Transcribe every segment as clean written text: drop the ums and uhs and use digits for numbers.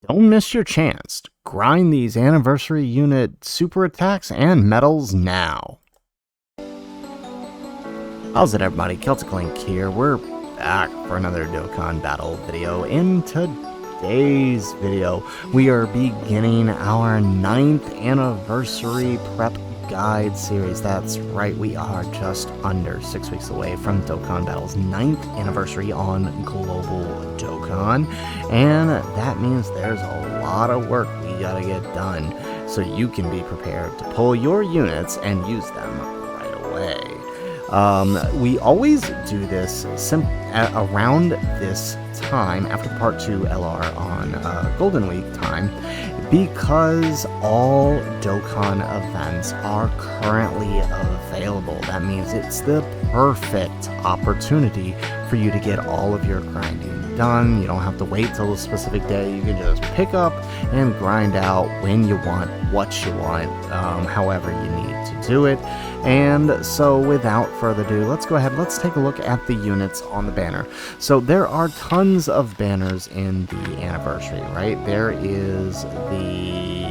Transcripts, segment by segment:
Don't miss your chance to grind these anniversary unit super attacks and medals now. How's it, everybody? Celtic Link here. We're back for another Dokkan battle video. In today's video, we are beginning our 9th anniversary prep guide series. That's right, we are just under 6 weeks away from Dokkan Battle's 9th anniversary on Global Dokkan, and that means there's a lot of work we gotta get done so you can be prepared to pull your units and use them right away. We always do this around this time, after part 2 LR on Golden Week time, because all Dokkan events are currently available. That means it's the perfect opportunity for you to get all of your grinding done. You don't have to wait till a specific day. You can just pick up and grind out when you want, what you want, however you need to do it. And so without further ado, let's go ahead, let's take a look at the units on the banner. So there are tons of banners in the anniversary, right? There is the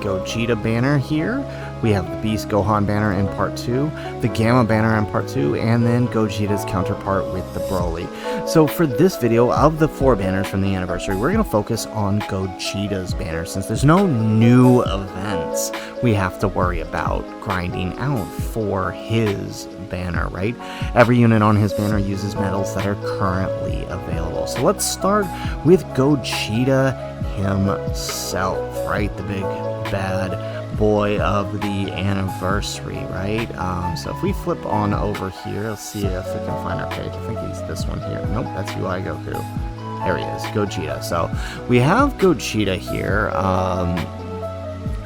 Gogeta banner here. We have the Beast Gohan banner in part 2, the Gamma banner in part 2, and then Gogeta's counterpart with the Broly. So for this video, of the 4 banners from the anniversary, we're going to focus on Gogeta's banner, since there's no new events we have to worry about grinding out for his banner, right? Every unit on his banner uses medals that are currently available. So let's start with Gogeta himself, right? The big bad boy of the anniversary, right? So if we flip on over here, let's see if we can find our page. I think he's this one here. Nope, that's UI Goku. There he is, Gogeta. So we have Gogeta here.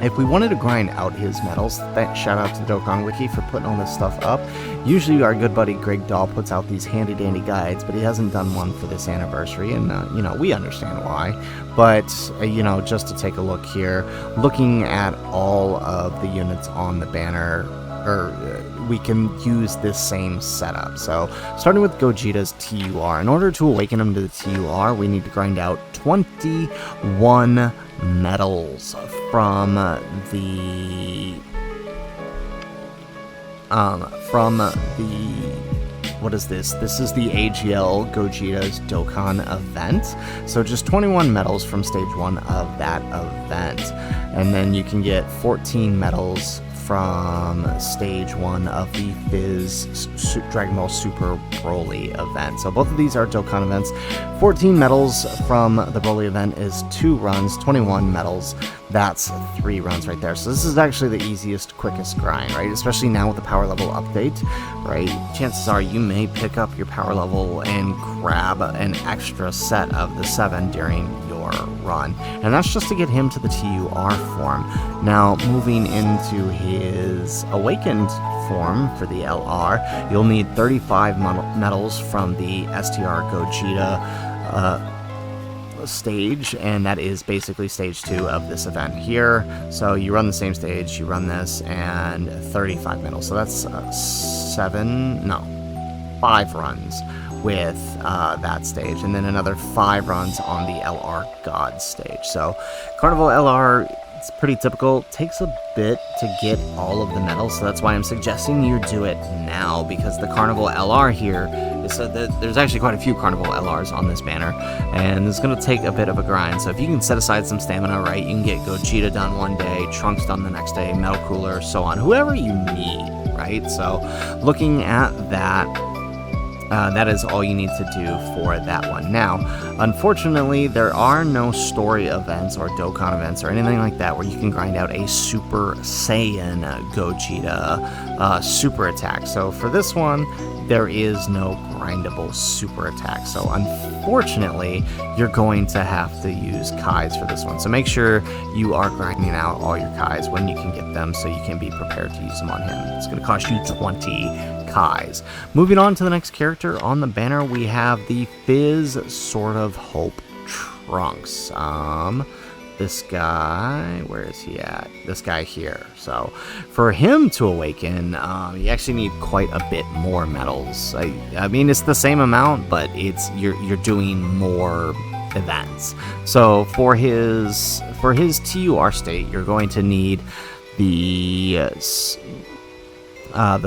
If we wanted to grind out his medals, shout out to the Dokkan Wiki for putting all this stuff up. Usually our good buddy Greg Dahl puts out these handy dandy guides, but he hasn't done one for this anniversary, and you know, we understand why. But you know, just to take a look here, looking at all of the units on the banner, we can use this same setup. So starting with Gogeta's TUR, in order to awaken him to the TUR, we need to grind out 21 medals from the what is this? This is the AGL Gogeta's Dokkan event. So just 21 medals from stage 1 of that event. And then you can get 14 medals from stage 1 of the Fizz Dragon Ball Super Broly event. So both of these are Dokkan events. 14 medals from the Broly event is 2 runs, 21 medals, that's 3 runs right there. So this is actually the easiest, quickest grind, right? Especially now with the power level update, right? Chances are you may pick up your power level and grab an extra set of the 7 during your run. And that's just to get him to the TUR form. Now, moving into his awakened form for the LR, you'll need 35 medals from the STR Gogeta stage, and that is basically stage 2 of this event here. So you run the same stage, you run this, and 35 medals. So that's 5 runs with that stage, and then another 5 runs on the LR God stage. So Carnival LR, it's pretty typical, takes a bit to get all of the medals, so that's why I'm suggesting you do it now, because the Carnival LR here is there's actually quite a few Carnival LRs on this banner, and it's going to take a bit of a grind. So if you can set aside some stamina, right, you can get Gogeta done one day, Trunks done the next day, Metal Cooler, so on, whoever you need, right? So looking at that, that is all you need to do for that one. Now, unfortunately, there are no story events or Dokkan events or anything like that where you can grind out a Super Saiyan Gogeta super attack. So for this one, there is no grindable super attack. So unfortunately, you're going to have to use Kais for this one. So make sure you are grinding out all your Kais when you can get them, so you can be prepared to use them on him. It's going to cost you 20 Kais. Moving on to the next character on the banner, we have the Fizz Sword of Hope Trunks. this guy, where is he at? This guy here. So for him to awaken, you actually need quite a bit more medals. I mean, it's the same amount, but you're doing more events. So for his TUR state, you're going to need the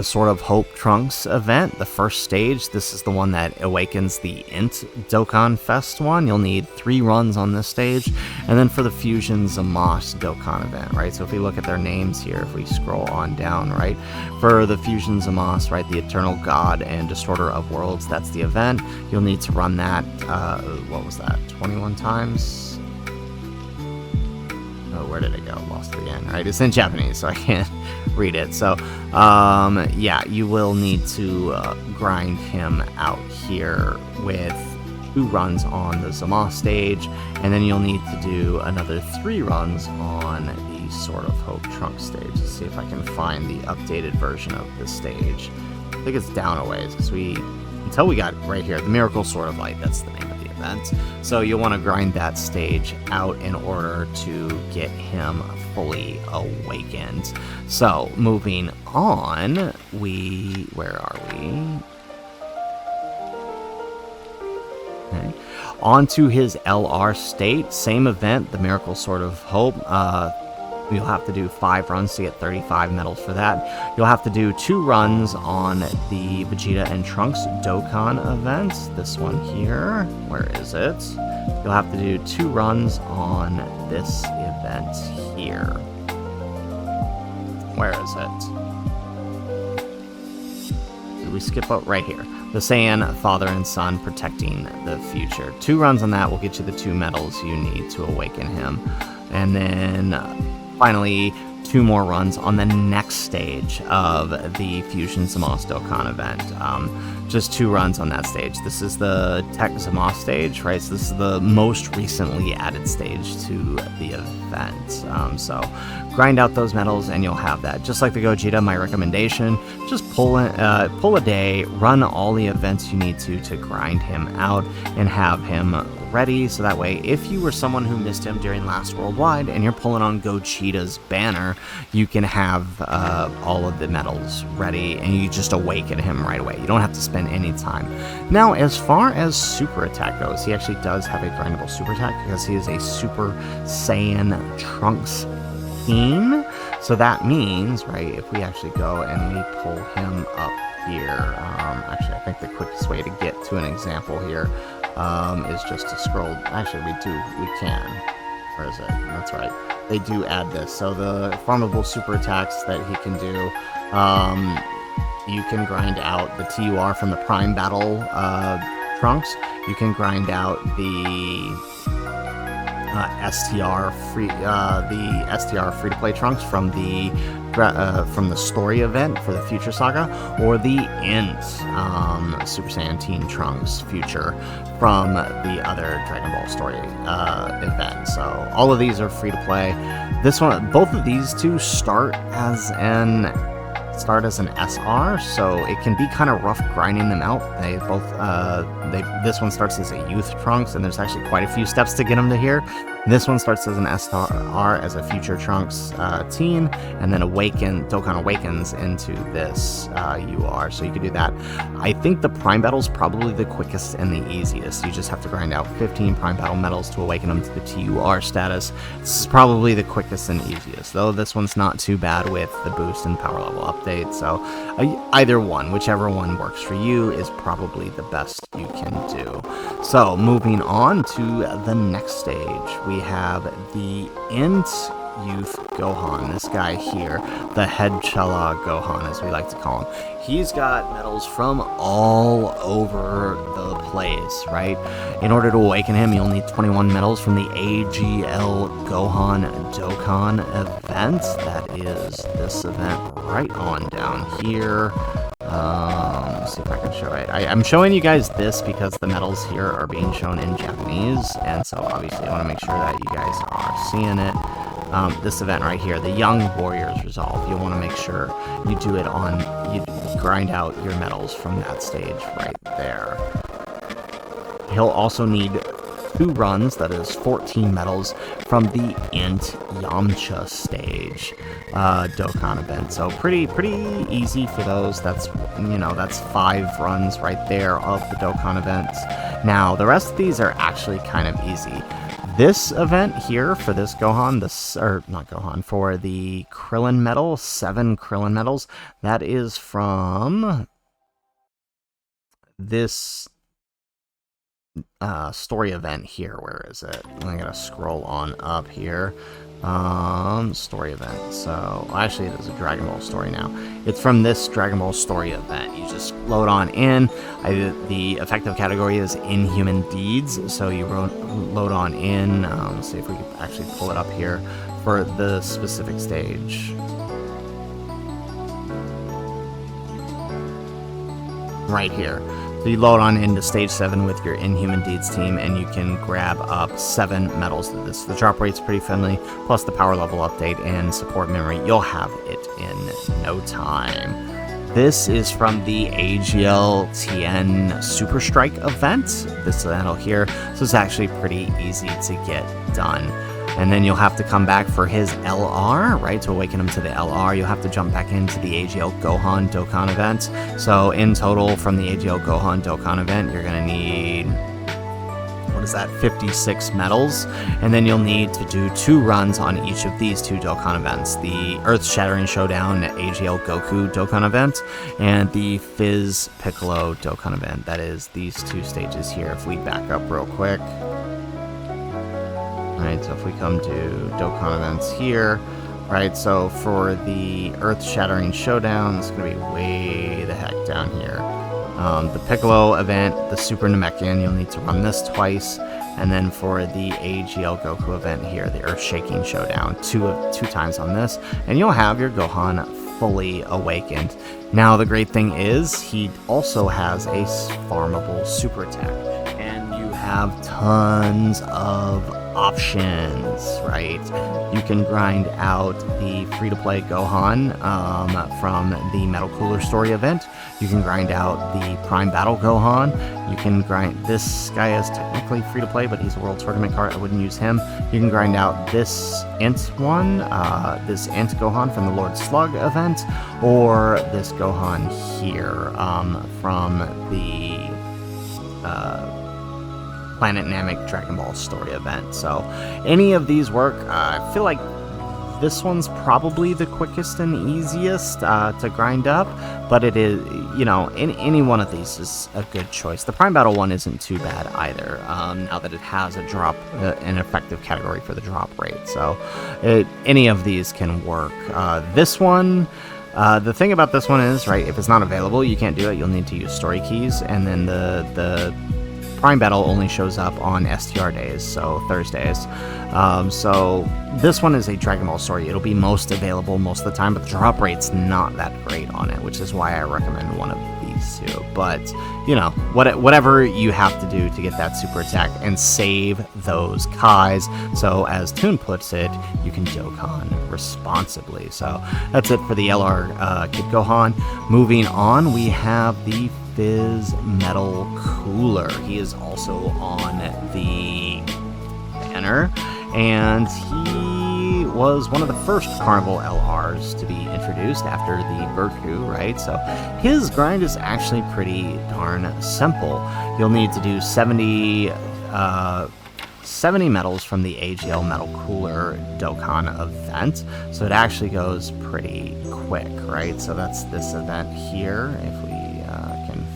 Sword of Hope Trunks event, the first stage. This is the one that awakens the Int Dokkan Fest one. You'll need 3 runs on this stage. And then for the Fusion Zamasu Dokkan event, right? So if we look at their names here, if we scroll on down, right? For the Fusion Zamasu, right? The Eternal God and Distorter of Worlds, that's the event. You'll need to run that, what was that, 21 times? Oh, where did it go? Lost it again, right? It's in Japanese, so I can't read it. So, yeah, you will need to grind him out here with 2 runs on the Zamasu stage, and then you'll need to do another 3 runs on the Sword of Hope Trunks stage. Let's see if I can find the updated version of this stage. I think it's down a ways, because until we got right here, the Miracle Sword of Light, that's the name of the event. So you'll want to grind that stage out in order to get him fully awakened. So moving on, where are we? Okay. On to his LR state, same event, the Miracle Sword of Hope. You'll have to do 5 runs to get 35 medals for that. You'll have to do 2 runs on the Vegeta and Trunks Dokkan event. This one here. Where is it? You'll have to do 2 runs on this event here. Where is it? Did we skip out? Right here. The Saiyan Father and Son Protecting the Future. 2 runs on that will get you the 2 medals you need to awaken him. And then finally, 2 more runs on the next stage of the Fusion Zamasu Dokkan event. Just 2 runs on that stage. This is the Tech Zamasu stage, right? So this is the most recently added stage to the event. So grind out those medals and you'll have that. Just like the Gogeta, my recommendation, just pull a day, run all the events you need to grind him out and have him ready, so that way if you were someone who missed him during last Worldwide and you're pulling on Gogeta's banner, you can have all of the medals ready and you just awaken him right away. You don't have to spend any time. Now, as far as super attack goes, he actually does have a grindable super attack because he is a Super Saiyan Trunks team. So that means, right, if we actually go and we pull him up here, actually I think the quickest way to get to an example here is just to scroll. Actually, we can. Where is it? That's right. They do add this. So the formidable super attacks that he can do, you can grind out the TUR from the Prime Battle Trunks. You can grind out the STR free-to-play Trunks from the story event for the Future Saga, or the Int Super Saiyan Teen Trunks Future from the other Dragon Ball story event. So all of these are free to play. This one, both of these two start as an SR, so it can be kind of rough grinding them out. They both, this one starts as a Youth Trunks, and there's actually quite a few steps to get them to here. This one starts as an SR, as a Future Trunks teen, and then Dokkan awakens into this UR, so you can do that. I think the Prime Battle is probably the quickest and the easiest. You just have to grind out 15 Prime Battle medals to awaken them to the TUR status. This is probably the quickest and easiest, though this one's not too bad with the boost and power level update, so either one, whichever one works for you, is probably the best you can do. So moving on to the next stage, we have the Int Youth Gohan, this guy here, the Head Cheelai Gohan, as we like to call him. He's got medals from all over the place, right? In order to awaken him, you'll need 21 medals from the AGL Gohan Dokkan event. That is this event right on down here. Let's see if I can show it. I'm showing you guys this because the medals here are being shown in Japanese, and so obviously I want to make sure that you guys are seeing it. This event right here, the Young Warriors Resolve, you'll want to make sure you do it you grind out your medals from that stage right there. He'll also need 2 runs, that is 14 medals, from the Int Yamcha stage Dokkan event. So pretty easy for those. That's, you know, that's 5 runs right there of the Dokkan events. Now, the rest of these are actually kind of easy. This event here for this Gohan, for the Krillin medal, 7 Krillin medals, that is from this story event here. Where is it? I gotta scroll on up here. Story event. So actually, it is a Dragon Ball story now. It's from this Dragon Ball story event. You just load on in. The effective category is Inhuman Deeds. So you load on in. Let's see if we can actually pull it up here for the specific stage. Right here. So you load on into Stage 7 with your Inhuman Deeds team, and you can grab up 7 medals. The drop rate's pretty friendly, plus the power level update and support memory. You'll have it in no time. This is from the AGL-TN Super Strike event, this event here, so it's actually pretty easy to get done. And then you'll have to come back for his LR, right? To awaken him to the LR, you'll have to jump back into the AGL Gohan Dokkan event. So in total, from the AGL Gohan Dokkan event, you're going to need, 56 medals. And then you'll need to do 2 runs on each of these 2 Dokkan events. The Earth-Shattering Showdown AGL Goku Dokkan event, and the Fizz Piccolo Dokkan event. That is these 2 stages here. If we back up real quick. Right, so if we come to Dokkan events here, right, so for the Earth-Shattering Showdown, it's going to be way the heck down here. The Piccolo event, the Super Namekian, you'll need to run this twice, and then for the AGL Goku event here, the Earth-Shaking Showdown, two times on this, and you'll have your Gohan fully awakened. Now, the great thing is, he also has a farmable super attack, and you have tons of options, right? You can grind out the free-to-play Gohan from the Metal Cooler Story event. You can grind out the Prime Battle Gohan. You can grind... This guy is technically free-to-play, but he's a World Tournament card. I wouldn't use him. You can grind out this Int one, this Int Gohan from the Lord Slug event, or this Gohan here from the... Planet Namek Dragon Ball story event. So any of these work. I feel like this one's probably the quickest and easiest to grind up, but it is, you know, any one of these is a good choice. The Prime Battle one isn't too bad either, now that it has a drop, an effective category for the drop rate. So any of these can work. This one, the thing about this one is, right, if it's not available, you can't do it. You'll need to use story keys, and then the Prime Battle only shows up on STR days, so Thursdays. So this one is a Dragon Ball story. It'll be most available most of the time, but the drop rate's not that great on it, which is why I recommend one of these 2. But, you know, whatever you have to do to get that super attack and save those Kais. So, as Toon puts it, you can Dokkan responsibly. So, that's it for the LR Kid Gohan. Moving on, we have the Fizz Metal Cooler. He is also on the banner, and he was one of the first Carnival LRs to be introduced after the Goku, right? So his grind is actually pretty darn simple. You'll need to do 70 medals from the AGL Metal Cooler Dokkan event, so it actually goes pretty quick, right? So that's this event here, if we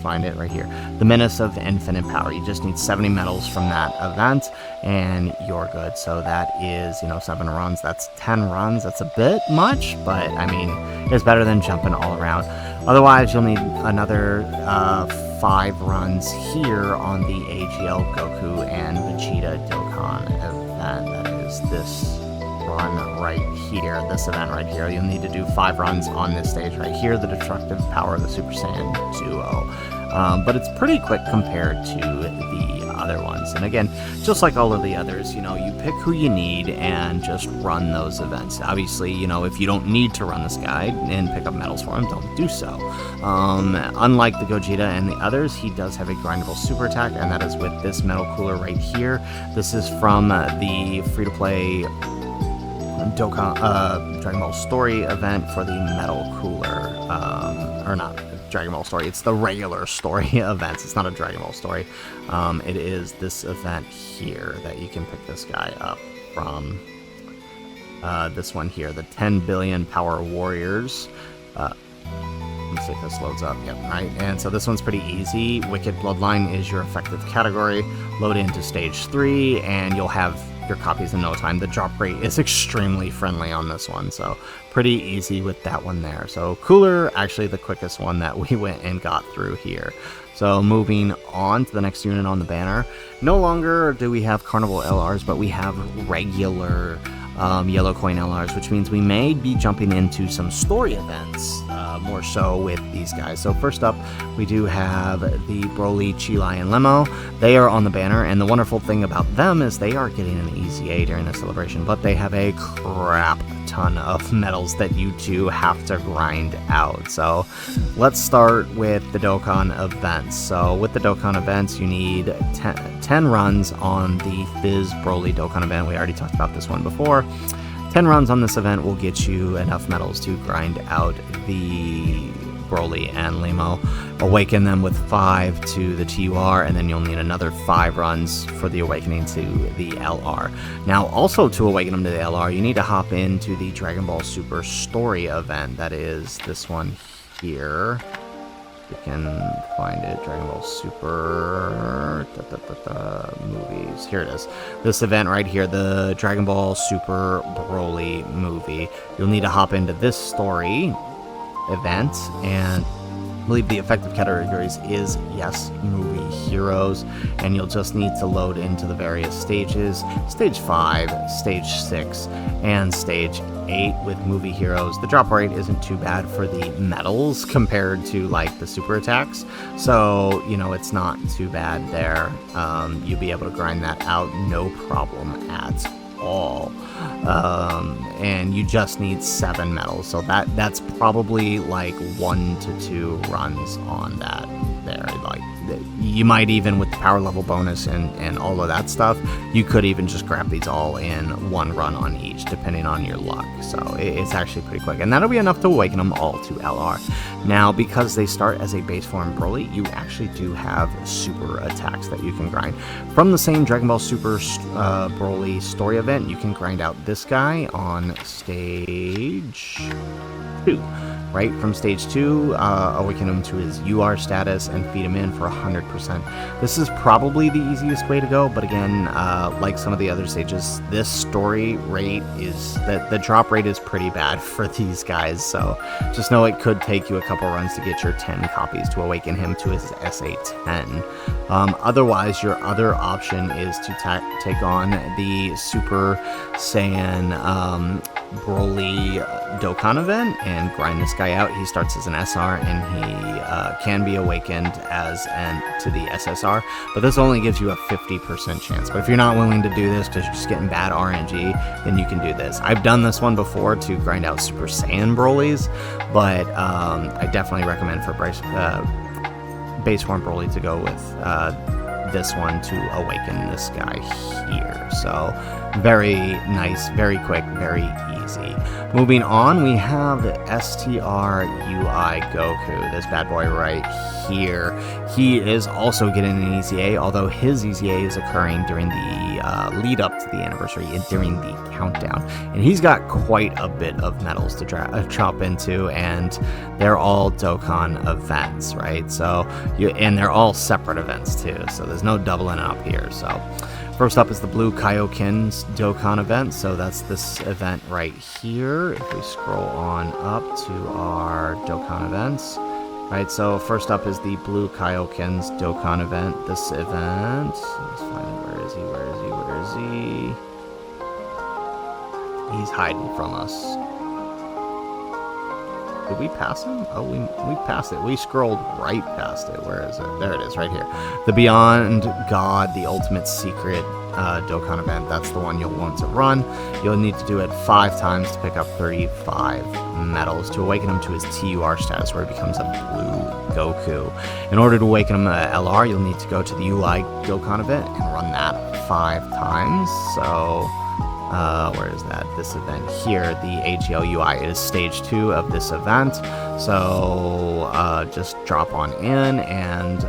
find it right here. The Menace of Infinite Power. You just need 70 medals from that event, and you're good. So that is, you know, 7 runs. That's 10 runs. That's a bit much, but, I mean, it's better than jumping all around. Otherwise, you'll need another 5 runs here on the AGL Goku and Vegeta Dokkan event. That is this run right here, this event right here. You'll need to do 5 runs on this stage right here, the Destructive Power of the Super Saiyan Duo. But it's pretty quick compared to the other ones. And again, just like all of the others, you know, you pick who you need and just run those events. Obviously, you know, if you don't need to run this guy and pick up medals for him, don't do so. Unlike the Gogeta and the others, he does have a grindable super attack, and that is with this metal cooler right here. This is from the free-to-play Dokkan, Dragon Ball Story event for the metal cooler, or not Dragon Ball Story, it's the regular story events. It's not a Dragon Ball Story. It is this event here that you can pick this guy up from. This one here, the 10 billion power warriors. Let's see if this loads up. Yep, right. And so this one's pretty easy. Wicked Bloodline is your effective category. Load into stage 3, and you'll have your copies in no time. The drop rate is extremely friendly on this one, so pretty easy with that one there. So Cooler, actually the quickest one that we went and got through here. So moving on to the next unit on the banner. No longer do we have Carnival LRs, but we have regular yellow coin LRs, which means we may be jumping into some story events more so with these guys. So first up, we do have the Broly, Cheelai, and Lemo. They are on the banner, and the wonderful thing about them is they are getting an EZA during the celebration, but they have a crap ton of medals that you two have to grind out. So let's start with the Dokkan events. So with the Dokkan events, you need 10 runs on the Fizz Broly Dokkan event. We already talked about this one before. 10 runs on this event will get you enough medals to grind out the Broly and Lemo, awaken them with 5 to the TUR, and then you'll need another 5 runs for the awakening to the LR. Now, also to awaken them to the LR, you need to hop into the Dragon Ball Super Story event. That is this one here. You can find it, Dragon Ball Super movies. Here it is. This event right here, the Dragon Ball Super Broly movie. You'll need to hop into this story event, and I believe the effective categories is, yes, movie heroes, and you'll just need to load into the various stages. Stage 5, Stage 6, and Stage 8 with movie heroes. The drop rate isn't too bad for the medals compared to like the super attacks, so you know it's not too bad there. You'll be able to grind that out no problem at all. And you just need 7 medals, so that's probably like 1 to 2 runs on that there. Like you might even, with the power level bonus and all of that stuff, you could even just grab these all in 1 run on each, depending on your luck. So it's actually pretty quick, and that'll be enough to awaken them all to LR. Now, because they start as a base form Broly, you actually do have super attacks that you can grind. From the same Dragon Ball Super Broly story event, you can grind out this guy on stage 2. Right from stage 2, awaken him to his UR status and feed him in for 100%. This is probably the easiest way to go, but again, like some of the other stages, this story rate is that the drop rate is pretty bad for these guys, so just know it could take you a couple runs to get your 10 copies to awaken him to his SA10. Otherwise, your other option is to take on the Super Saiyan Broly Dokkan event and grind this guy out. He starts as an SR, and he can be awakened as to the SSR, but this only gives you a 50% chance. But if you're not willing to do this because you're just getting bad RNG, then you can do this. I've done this one before to grind out Super Saiyan Brolys, but I definitely recommend for base form Broly to go with this one to awaken this guy here. So very nice, very quick, very easy. Moving on, we have SSJ UI Goku, this bad boy right here. He is also getting an EZA, although his EZA is occurring during the lead up to the anniversary and during the countdown. And he's got quite a bit of medals to chop into, and they're all Dokkan events, right? So and they're all separate events too, so there's no doubling up here. So first up is the Blue Kaioken's Dokkan event, so that's this event right here. If we scroll on up to our Dokkan events, right, so first up is the Blue Kaioken's Dokkan event. This event, let's find it, where is he? He's hiding from us. Did we pass him? Oh, we passed it. We scrolled right past it. Where is it? There it is, right here. The Beyond God, the Ultimate Secret Dokkan event. That's the one you'll want to run. You'll need to do it 5 times to pick up 35 medals to awaken him to his TUR status, where he becomes a blue Goku. In order to awaken him to LR, you'll need to go to the UI Dokkan event and run that 5 times. So, where is that? This event here, the AGL UI. It is stage 2 of this event. So, just drop on in and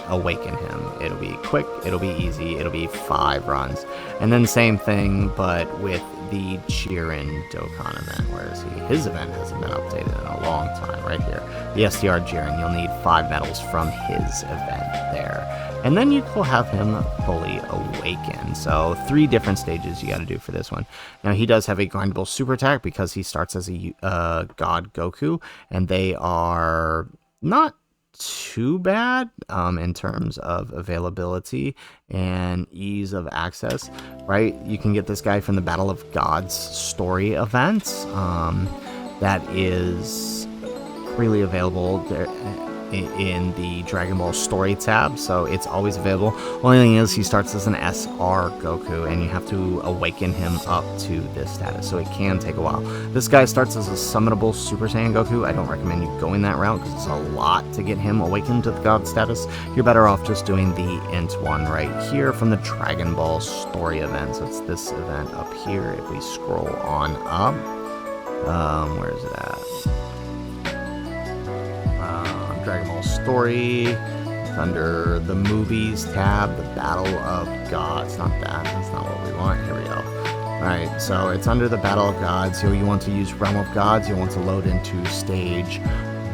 awaken him. It'll be quick, it'll be easy, it'll be 5 runs. And then same thing, but with the Jiren Dokkan event. Where is he? His event hasn't been updated in a long time, right here. The STR Jiren, you'll need 5 medals from his event there. And then you will have him fully awaken. So 3 different stages you got to do for this one. Now he does have a grindable super attack because he starts as a God Goku, and they are not too bad in terms of availability and ease of access, right? You can get this guy from the Battle of Gods story events. That is freely available there in the Dragon Ball Story tab, so it's always available. Only thing is, he starts as an SR Goku, and you have to awaken him up to this status, so it can take a while. This guy starts as a summonable Super Saiyan Goku. I don't recommend you going that route, because it's a lot to get him awakened to the God status. You're better off just doing the Int one right here from the Dragon Ball Story event. So it's this event up here. If we scroll on up, where is it at? Dragon Ball Story. It's under the Movies tab, the Battle of Gods. Not that. That's not what we want. Here we go. Alright, so it's under the Battle of Gods. So you want to use Realm of Gods. You want to load into stage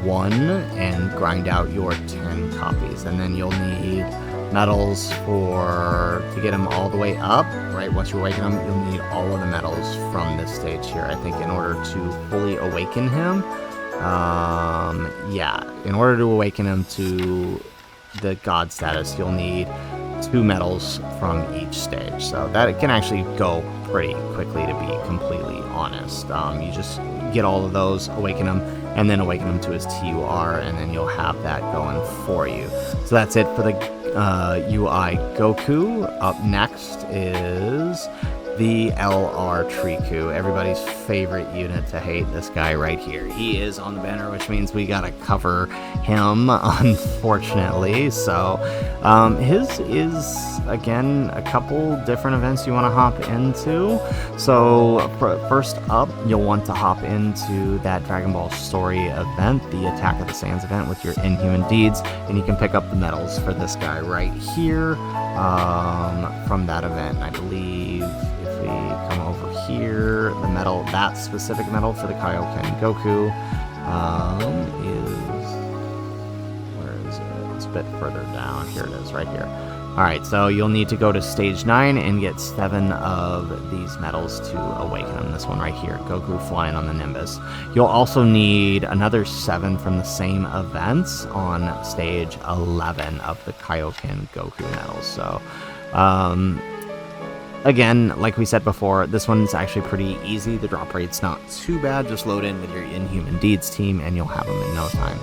1 and grind out your 10 copies. And then you'll need medals to get him all the way up, right? Once you awaken him, you'll need all of the medals from this stage here. I think in order to fully awaken him, yeah, in order to awaken him to the God status, you'll need 2 medals from each stage. So that can actually go pretty quickly, to be completely honest. You just get all of those, awaken him, and then awaken him to his TUR, and then you'll have that going for you. So that's it for the UI Goku. Up next is the LR Triku, everybody's favorite unit to hate. This guy right here. He is on the banner, which means we gotta cover him, unfortunately. So, his is, again, a couple different events you want to hop into. So, first up, you'll want to hop into that Dragon Ball Story event, the Attack of the Saiyans event with your Inhuman Deeds, and you can pick up the medals for this guy right here from that event. I believe we come over here, the medal, that specific medal for the Kaioken Goku where is it? It's a bit further down. Here it is, right here. Alright, so you'll need to go to stage 9 and get 7 of these medals to awaken him. This one right here, Goku flying on the Nimbus. You'll also need another 7 from the same events on stage 11 of the Kaioken Goku medals. So, again, like we said before, this one's actually pretty easy. The drop rate's not too bad. Just load in with your Inhuman Deeds team and you'll have them in no time.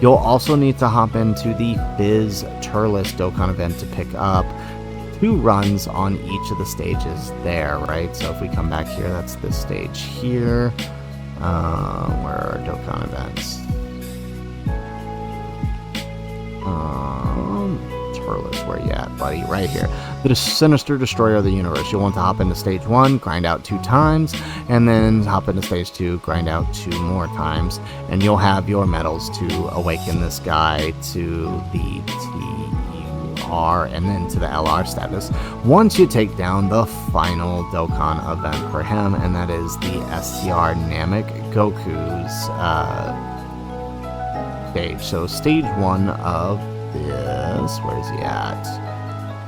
You'll also need to hop into the Fizz Turles Dokkan event to pick up 2 runs on each of the stages there, right? So if we come back here, that's this stage here. Where are Dokkan events? Turles, where you at, buddy? Right here. The Sinister Destroyer of the Universe. You'll want to hop into stage 1, grind out 2 times, and then hop into stage 2, grind out 2 more times, and you'll have your medals to awaken this guy to the TUR and then to the LR status once you take down the final Dokkan event for him, and that is the STR Namek Goku's stage. So stage 1 of this, where is he at?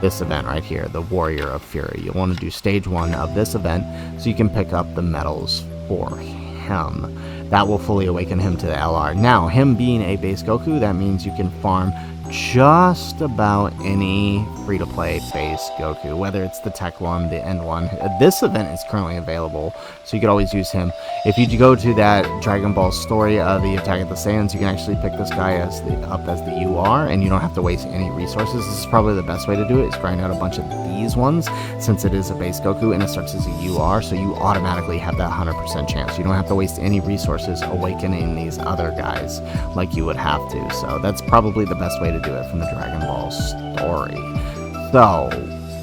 This event right here, the Warrior of Fury. You'll want to do stage 1 of this event so you can pick up the medals for him. That will fully awaken him to the LR. Now, him being a base Goku, that means you can farm just about any free-to-play base Goku, whether it's the Tech one, the End one. This event is currently available, so you could always use him. If you go to that Dragon Ball story, the Attack of the Saiyans, you can actually pick this guy up as the UR, and you don't have to waste any resources. This is probably the best way to do it, is grind out a bunch of these ones, since it is a base Goku, and it starts as a UR, so you automatically have that 100% chance. You don't have to waste any resources awakening these other guys like you would have to, so that's probably the best way to do it from the Dragon Ball story. So,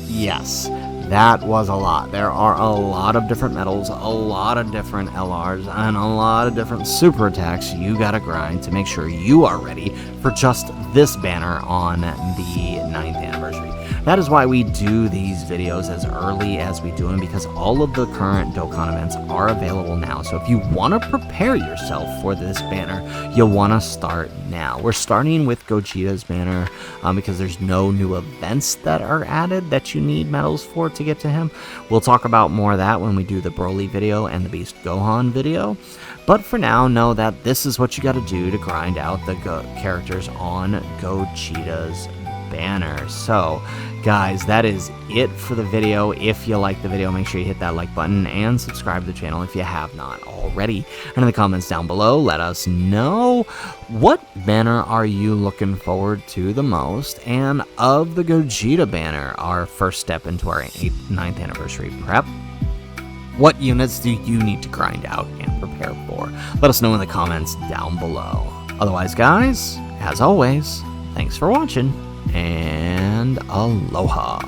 yes, that was a lot. There are a lot of different metals, a lot of different LRs, and a lot of different super attacks you gotta grind to make sure you are ready for just this banner on the 9th anniversary. That is why we do these videos as early as we do them, because all of the current Dokkan events are available now. So if you want to prepare yourself for this banner, you'll want to start now. We're starting with Gogeta's banner because there's no new events that are added that you need medals for to get to him. We'll talk about more of that when we do the Broly video and the Beast Gohan video. But for now, know that this is what you got to do to grind out the characters on Gogeta's banner. So guys, that is it for the video. If you like the video, make sure you hit that like button and subscribe to the channel if you have not already. And in the comments down below, let us know, what banner are you looking forward to the most? And of the Gogeta banner, our first step into our 9th anniversary prep, what units do you need to grind out and prepare for? Let us know in the comments down below. Otherwise, guys, as always, thanks for watching, and aloha.